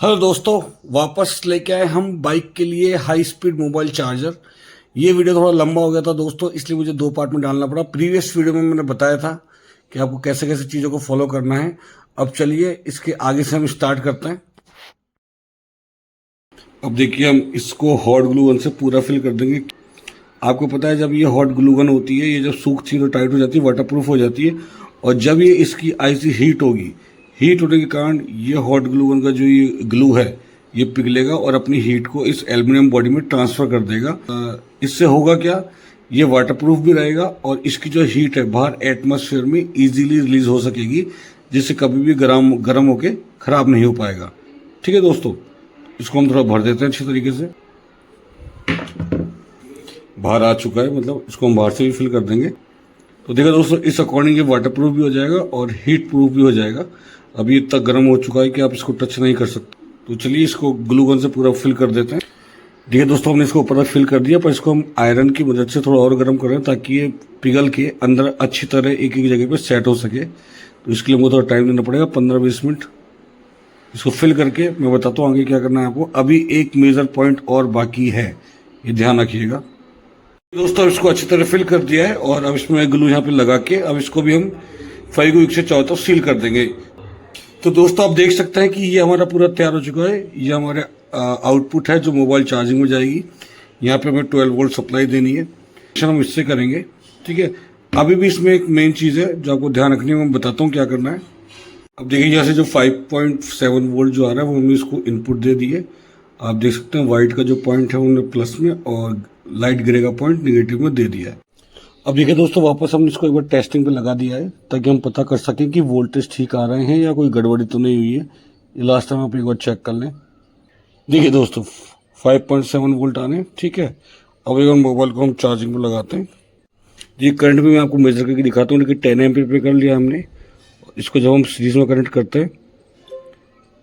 Hello दोस्तों, वापस लेके आए हम बाइक के लिए हाई स्पीड मोबाइल चार्जर। ये वीडियो थोड़ा लंबा हो गया था दोस्तों, इसलिए मुझे दो पार्ट में डालना पड़ा। प्रीवियस वीडियो में मैंने बताया था कि आपको कैसे कैसे चीज़ों को फॉलो करना है। अब चलिए इसके आगे से हम स्टार्ट करते हैं। अब देखिए, हम इसको हॉट ग्लू गन से पूरा फिल कर देंगे। आपको पता है, जब ये हॉट ग्लू गन होती है, ये जब सूखती है तो टाइट हो जाती है, वाटर प्रूफ हो जाती है। और जब ये इसकी आईसी हीट होगी, हीट होने के कारण ये हॉट ग्लू गन का जो ये ग्लू है ये पिघलेगा और अपनी हीट को इस एल्युमिनियम बॉडी में ट्रांसफर कर देगा। इससे होगा क्या, ये वाटर प्रूफ भी रहेगा और इसकी जो हीट है बाहर एटमॉस्फेयर में इजीली रिलीज हो सकेगी, जिससे कभी भी गर्म होके खराब नहीं हो पाएगा। ठीक है दोस्तों, इसको हम थोड़ा भर देते हैं अच्छी तरीके से। बाहर आ चुका है, मतलब इसको हम बाहर से भी फिल कर देंगे। तो देखा दोस्तों, इस अकॉर्डिंग ये वाटर प्रूफ भी हो जाएगा और हीट प्रूफ भी हो जाएगा। अभी इतना गर्म हो चुका है कि आप इसको टच नहीं कर सकते। तो चलिए इसको ग्लू गन से पूरा फिल कर देते हैं। देखिए दोस्तों, हमने इसको ऊपर तक फिल कर दिया, पर इसको हम आयरन की मदद से थोड़ा और गर्म कर रहे हैं ताकि ये पिघल के अंदर अच्छी तरह एक एक जगह पर सेट हो सके। तो इसके लिए मुझे थोड़ा टाइम देना पड़ेगा, 15-20 मिनट। इसको फिल करके मैं बताता हूँ आगे क्या करना है आपको। अभी एक मेजर पॉइंट और बाकी है, ये ध्यान रखिएगा दोस्तों। इसको अच्छी तरह फिल कर दिया है और अब इसमें ग्लू यहाँ पे लगा के अब इसको भी हम फेविक्विक से चारों तरफ सील कर देंगे। तो दोस्तों, आप देख सकते हैं कि ये हमारा पूरा तैयार हो चुका है। ये हमारे आउटपुट है जो मोबाइल चार्जिंग में जाएगी। यहाँ पे हमें 12 वोल्ट सप्लाई देनी है, हम इससे करेंगे। ठीक है, अभी भी इसमें एक मेन चीज़ है जो आपको ध्यान रखनी है, मैं बताता हूँ क्या करना है। अब देखिए, यहाँ से जो 5.7 वोल्ट जो आ रहा है वो हमने इसको इनपुट दे दिए। आप देख सकते हैं व्हाइट का जो पॉइंट है उन्होंने प्लस में और लाइट ग्रे का पॉइंट निगेटिव में दे दिया है। अब देखिए दोस्तों, वापस हमने इसको एक बार टेस्टिंग पे लगा दिया है ताकि हम पता कर सकें कि वोल्टेज ठीक आ रहे हैं या कोई गड़बड़ी तो नहीं हुई है। ये लास्ट टाइम आप एक बार चेक कर लें। देखिए दोस्तों, 5.7 वोल्ट आ रहे हैं। ठीक है, अब एक बार मोबाइल को हम चार्जिंग पे लगाते हैं। ये करंट भी मैं आपको मेजर करके दिखाता हूँ, लेकिन 10 एम्पीयर पे कर लिया हमने। इसको जब हम सीरीज में कनेक्ट करते हैं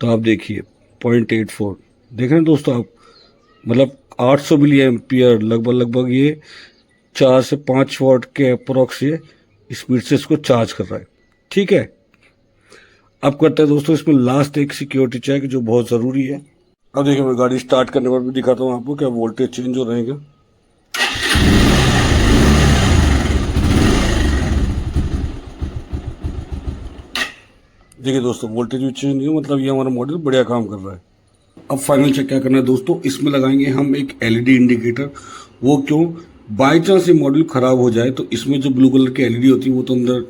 तो आप देखिए 0.84 देख रहे हैं दोस्तों आप, मतलब 800 मिली एम्पियर लगभग ये 4 से 5 वाट के अप्रोक्स ये स्पीड से इसको चार्ज कर रहा है। ठीक है, अब करते हैं दोस्तों इसमें लास्ट एक सिक्योरिटी चेक जो बहुत ज़रूरी है। अब देखिए, मैं गाड़ी स्टार्ट करने पर भी दिखाता हूँ आपको क्या वोल्टेज चेंज हो रहेगा। देखिए दोस्तों, वोल्टेज भी चेंज नहीं हो, मतलब ये हमारा मॉडल बढ़िया काम कर रहा है। अब फाइनल चेक क्या करना है दोस्तों, इसमें लगाएंगे हम एक एलईडी इंडिकेटर। वो क्यों, बाई चांस ये मॉडल खराब हो जाए तो इसमें जो ब्लू कलर की एलईडी होती है वो तो अंदर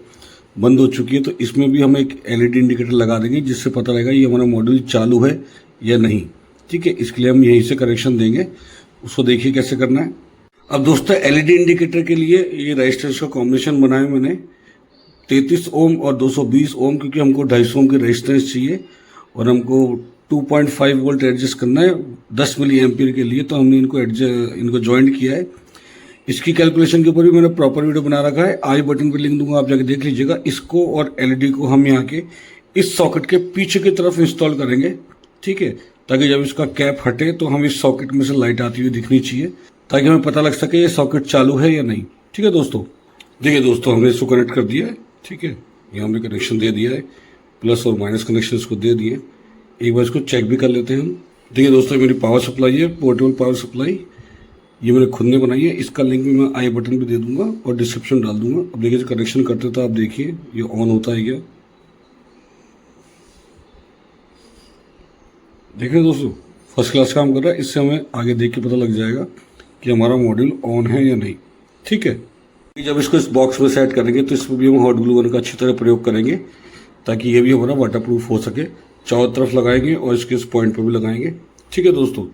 बंद हो चुकी है, तो इसमें भी हम एक एलईडी इंडिकेटर लगा देंगे जिससे पता रहेगा ये हमारा मॉडल चालू है या नहीं। ठीक है, इसके लिए हम यहीं से कनेक्शन देंगे। उसको देखिए कैसे करना है। अब दोस्तों, एलईडी इंडिकेटर के लिए ये रेजिस्टेंस का कॉम्बिनेशन बनाया मैंने 33 ओम और 220 ओम, क्योंकि हमको 250 ओम की रेजिस्टेंस चाहिए और हमको 2.5 वोल्ट एडजस्ट करना है 10 मिली एम्पियर के लिए। तो हमने इनको ज्वाइंट किया है। इसकी कैलकुलेशन के ऊपर भी मैंने प्रॉपर वीडियो बना रखा है, आई बटन पे लिंक दूंगा, आप जाके देख लीजिएगा। इसको और एलईडी को हम यहाँ के इस सॉकेट के पीछे की तरफ इंस्टॉल करेंगे। ठीक है, ताकि जब इसका कैप हटे तो हम इस सॉकेट में से लाइट आती हुई दिखनी चाहिए, ताकि हमें पता लग सके ये सॉकेट चालू है या नहीं। ठीक है दोस्तों, देखिए दोस्तों, हमने इसको कनेक्ट कर दिया है। ठीक है, यहाँ हमने कनेक्शन दे दिया है, प्लस और माइनस कनेक्शन इसको दे दिए। एक बार इसको चेक भी कर लेते हैं हम। देखिए दोस्तों, मेरी पावर सप्लाई है, पोर्टेबल पावर सप्लाई, ये मैंने खुद ने बनाई है। इसका लिंक भी मैं आई बटन पे दे दूंगा और डिस्क्रिप्शन डाल दूंगा। अब देखिए कनेक्शन करते तो आप देखिए ये ऑन होता है क्या। देखिए दोस्तों, फर्स्ट क्लास काम कर रहा है। इससे हमें आगे देख के पता लग जाएगा कि हमारा मॉड्यूल ऑन है या नहीं। ठीक है, जब इसको इस बॉक्स में सेट करेंगे तो इसमें भी हम हॉट ग्लू गन का अच्छी तरह प्रयोग करेंगे ताकि ये भी हमारा वाटर प्रूफ हो सके। चारों तरफ लगाएंगे और इसके इस पॉइंट पर भी लगाएंगे। ठीक है दोस्तों,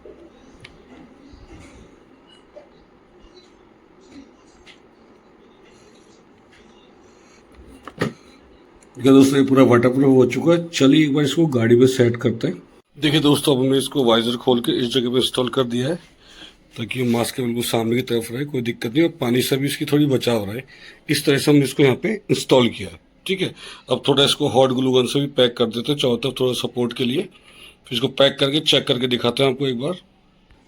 देखिए दोस्तों, ये पूरा वाटर प्रूफ हो चुका है। चलिए एक बार इसको गाड़ी में सेट करते हैं। देखिए दोस्तों, अब हमने इसको वाइजर खोल के इस जगह पे इंस्टॉल कर दिया है ताकि मास्क के बिल्कुल सामने की तरफ रहे, कोई दिक्कत नहीं, और पानी से भी इसकी थोड़ी बचाव रहे। इस तरह से हमने इसको यहाँ पे इंस्टॉल किया है। ठीक है, अब थोड़ा इसको हॉट ग्लू गन से भी पैक कर देते हैं चारों तरफ थोड़ा सपोर्ट के लिए। फिर इसको पैक करके चेक करके दिखाते हैं आपको एक बार।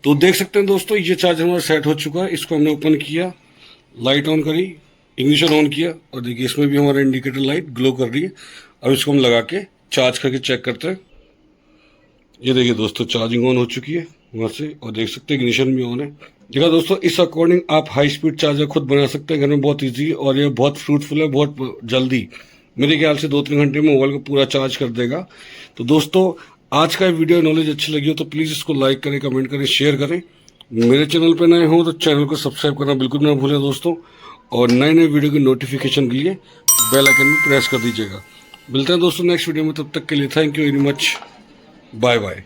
तो देख सकते हैं दोस्तों, ये चार्जर हमारा सेट हो चुका है। इसको हमने ओपन किया, लाइट ऑन करी, इग्निशन ऑन किया और देखिए इसमें भी हमारा इंडिकेटर लाइट ग्लो कर रही है। अब इसको हम लगा के चार्ज करके चेक करते हैं। ये देखिए दोस्तों चार्जिंग ऑन हो चुकी है वहाँ से, और देख सकते हैं इग्निशन भी ऑन है। देखा दोस्तों, इस अकॉर्डिंग आप हाई स्पीड चार्जर खुद बना सकते हैं घर में, बहुत इजी, और ये बहुत फ्रूटफुल है, बहुत जल्दी, मेरे ख्याल से 2-3 घंटे में मोबाइल को पूरा चार्ज कर देगा। तो दोस्तों आज का वीडियो नॉलेज अच्छी लगी हो तो प्लीज़ इसको लाइक करें, कमेंट करें, शेयर करें। मेरे चैनल पर नए हो तो चैनल को सब्सक्राइब करना बिल्कुल ना भूलें दोस्तों, और नए नए वीडियो की नोटिफिकेशन के लिए बेल आइकन भी प्रेस कर दीजिएगा। मिलते हैं दोस्तों नेक्स्ट वीडियो में, तब तक के लिए thank you very much, bye bye.